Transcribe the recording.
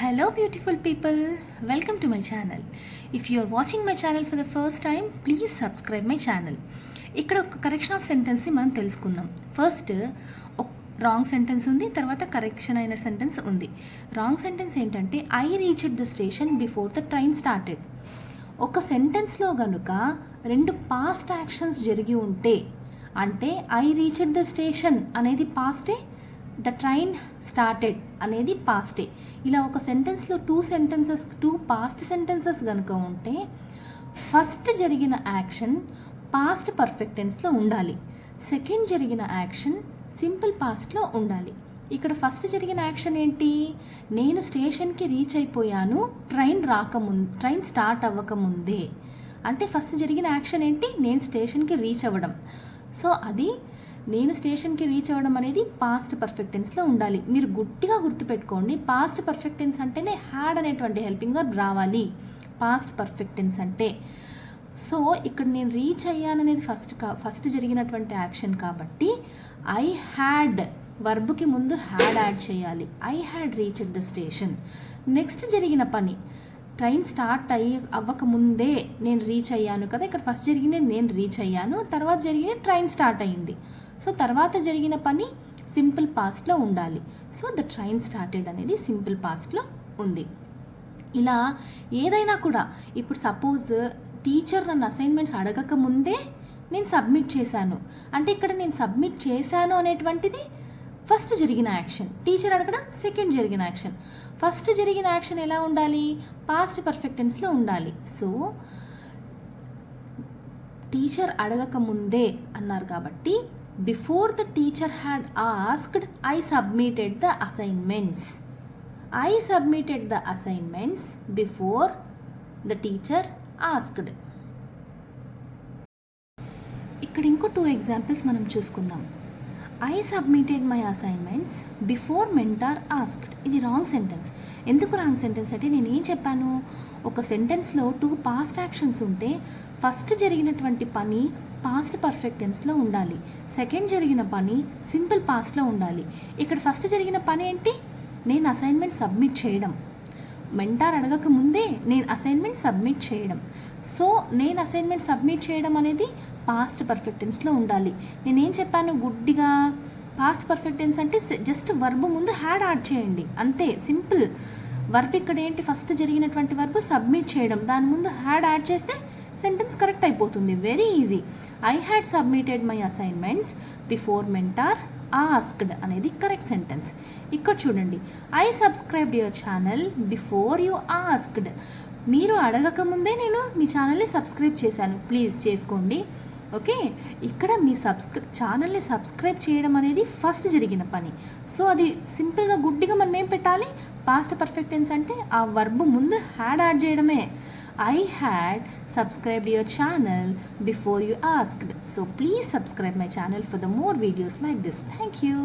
Hello beautiful people, welcome to my channel. If you are watching my channel for the first time, please subscribe my channel. ఇక్కడ ఒక correction of sentence ని మనం తెలుసుకుందాం. First wrong sentence ఉంది, తర్వాత correction అయిన sentence ఉంది. Wrong sentence ఏంటంటే I reached the station before the train started. ఒక సెంటెన్స్లో కనుక రెండు పాస్ట్ యాక్షన్స్ జరిగి ఉంటే అంటే ఐ రీచ్డ్ ద స్టేషన్ అనేది పాస్టే, ద ట్రైన్ స్టార్టెడ్ అనేది పాస్టే. ఇలా ఒక సెంటెన్స్లో టూ పాస్ట్ సెంటెన్సెస్ కనుక ఉంటే ఫస్ట్ జరిగిన యాక్షన్ పాస్ట్ పర్ఫెక్ట్ టెన్స్లో ఉండాలి, సెకండ్ జరిగిన యాక్షన్ సింపుల్ పాస్ట్లో ఉండాలి. ఇక్కడ ఫస్ట్ జరిగిన యాక్షన్ ఏంటి? నేను స్టేషన్కి రీచ్ అయిపోయాను ట్రైన్ స్టార్ట్ అవ్వకముందే. అంటే ఫస్ట్ జరిగిన యాక్షన్ ఏంటి? నేను స్టేషన్కి రీచ్ అవ్వడం. సో అది నేను స్టేషన్కి రీచ్ అవ్వడం అనేది పాస్ట్ పర్ఫెక్ట్ టెన్స్లో ఉండాలి. మీరు గుట్టిగా గుర్తుపెట్టుకోండి, పాస్ట్ పర్ఫెక్ట్ టెన్స్ అంటేనే హ్యాడ్ అనేటువంటి హెల్పింగ్ వర్బ్ రావాలి పాస్ట్ పర్ఫెక్ట్ టెన్స్ అంటే. సో ఇక్కడ నేను రీచ్ అయ్యాననేది ఫస్ట్ జరిగినటువంటి యాక్షన్ కాబట్టి ఐ హ్యాడ్ వర్బ్కి ముందు హ్యాడ్ యాడ్ చేయాలి. I had reached the station. Next జరిగిన పని ట్రైన్ స్టార్ట్ అవ్వకముందే నేను రీచ్ అయ్యాను కదా, ఇక్కడ ఫస్ట్ జరిగినది నేను రీచ్ అయ్యాను, తర్వాత జరిగిన ట్రైన్ స్టార్ట్ అయ్యింది. సో తర్వాత జరిగిన పని సింపుల్ పాస్ట్లో ఉండాలి. సో ద ట్రైన్ స్టార్టెడ్ అనేది సింపుల్ పాస్ట్లో ఉంది. ఇలా ఏదైనా కూడా ఇప్పుడు సపోజ్ టీచర్ నన్ను అసైన్మెంట్స్ అడగక ముందే నేను సబ్మిట్ చేశాను అంటే ఇక్కడ నేను సబ్మిట్ చేశాను అనేటువంటిది ఫస్ట్ జరిగిన యాక్షన్, టీచర్ అడగడం సెకండ్ జరిగిన యాక్షన్. ఫస్ట్ జరిగిన యాక్షన్ ఎలా ఉండాలి? పాస్ట్ పర్ఫెక్ట్ టెన్స్లో ఉండాలి. సో టీచర్ అడగక ముందే అన్నారు కాబట్టి before the teacher had asked I submitted the assignments. I submitted the assignments before the teacher asked. ఇక్కడ ఇంకో 2 ఎగ్జాంపుల్స్ మనం చూసుకుందాం. I submitted my assignments before mentor asked. ఇది రాంగ్ సెంటెన్స్. ఎందుకు రాంగ్ సెంటెన్స్ అంటే నేను ఏం చెప్పాను, ఒక సెంటెన్స్లో 2 పాస్ట్ యాక్షన్స్ ఉంటే ఫస్ట్ జరిగినటువంటి పని పాస్ట్ పర్ఫెక్ట్ టెన్స్లో ఉండాలి, సెకండ్ జరిగిన పని సింపుల్ పాస్ట్లో ఉండాలి. ఇక్కడ ఫస్ట్ జరిగిన పని ఏంటి? నేను అసైన్మెంట్ సబ్మిట్ చేయడం. మెంటార్ అడగక ముందే నేను అసైన్మెంట్ సబ్మిట్ చేయడం. సో నేను అసైన్మెంట్ సబ్మిట్ చేయడం అనేది పాస్ట్ పర్ఫెక్ట్ టెన్స్లో ఉండాలి. నేనేం చెప్పాను గుడ్డిగా? పాస్ట్ పర్ఫెక్ట్ టెన్స్ అంటే జస్ట్ వర్బ్ ముందు హ్యాడ్ యాడ్ చేయండి అంతే, సింపుల్. వర్బ్ ఇక్కడ ఏంటి? ఫస్ట్ జరిగినటువంటి వర్బ్ సబ్మిట్ చేయడం, దాని ముందు హ్యాడ్ యాడ్ చేస్తే సెంటెన్స్ కరెక్ట్ అయిపోతుంది. Very easy. I had submitted my assignments before mentor asked అనేది కరెక్ట్ సెంటెన్స్. ఇక్కడ చూడండి, I subscribed your channel before you asked. మీరు అడగకముందే నేను మీ ఛానల్ని సబ్స్క్రైబ్ చేశాను, ప్లీజ్ చేసుకోండి. ఓకే, ఇక్కడ మీ ఛానల్ని సబ్స్క్రైబ్ చేయడం అనేది ఫస్ట్ జరిగిన పని. సో అది సింపుల్గా గుడ్డిగా మనం ఏం పెట్టాలి? పాస్ట్ పర్ఫెక్ట్ టెన్స్ అంటే ఆ వర్బ్ ముందు హ్యాడ్ యాడ్ చేయడమే. I had subscribed your channel before you asked. So please subscribe my channel for the more videos like this. Thank you.